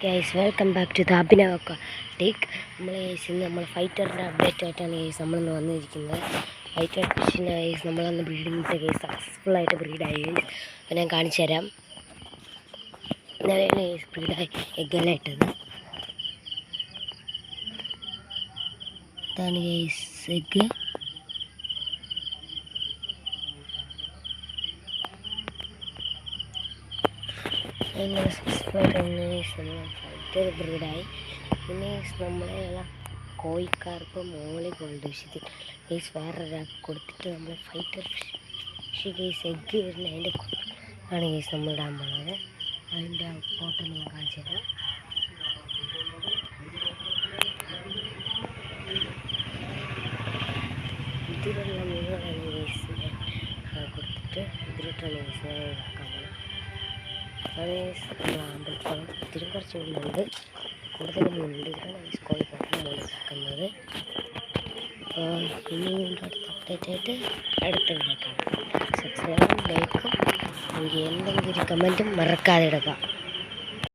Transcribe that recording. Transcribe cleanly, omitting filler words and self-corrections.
Guys welcome back to the Abhinav take. നമ്മൾ ഫൈറ്ററിൻ്റെ update ആയിട്ടാണ് ഗൈസ് നമ്മളിന്ന് വന്നിരിക്കുന്നത്. ഫൈറ്റർ ഫിഷിൻ്റെ ഗൈസ് നമ്മളന്ന് ബ്രീഡിങ്ങിട്ട് ഗൈസ് സക്സസ്ഫുള്ളായിട്ട് ബ്രീഡായി. അപ്പോൾ ഞാൻ കാണിച്ചു തരാം. ഇന്നലെയാണ് ഗൈസ് ബ്രീഡായി എഗ്ഗെല്ലാം ഇട്ടത്. ഇതാണ് ഗൈസ് എഗ്ഗ്. ഫൈറ്റർ ബ്രീഡായി. പിന്നെ നമ്മളെ കോഴിക്കാർക്ക് മോളി ഗോൾഡ് ഫിഷ് ഗൈസ് വേറൊരാൾക്ക് കൊടുത്തിട്ട് നമ്മൾ ഫൈറ്റർ ഫിഷ് ഗൈസ് എഗ്ഗ് വരുന്ന അതിൻ്റെ ആണ് ഗൈസ് നമ്മൾ ഇടാൻ പോകുന്നത്. അതിൻ്റെ ഫോട്ടോ ഞാൻ കാണിച്ചു തരാം. ഇതിലുള്ള മീനുകളാണ് ഗൈസ് കൊടുത്തിട്ട് ഇതിലിട്ടാണ് ഗൈസ് ഇതാക്കാൻ പോകുന്നത്. അമ്പലക്കുളം ഇതിലും കുറച്ച് മീനുണ്ട്, കൂടുതൽ മീനുണ്ട്. ഇതിലാണ് ഗൈസ് കോഴിക്കാർക്ക് മോളി ഇതാക്കുന്നത്. ഇനി അടുത്ത അപ്ഡേറ്റ് ആയിട്ട് അടുത്ത വീഡിയോ കാണാം. സബ്സ്ക്രൈബും ലൈക്കും എന്തെങ്കിലും ഒരു കമൻറ്റും മറക്കാതെ ഇടുക.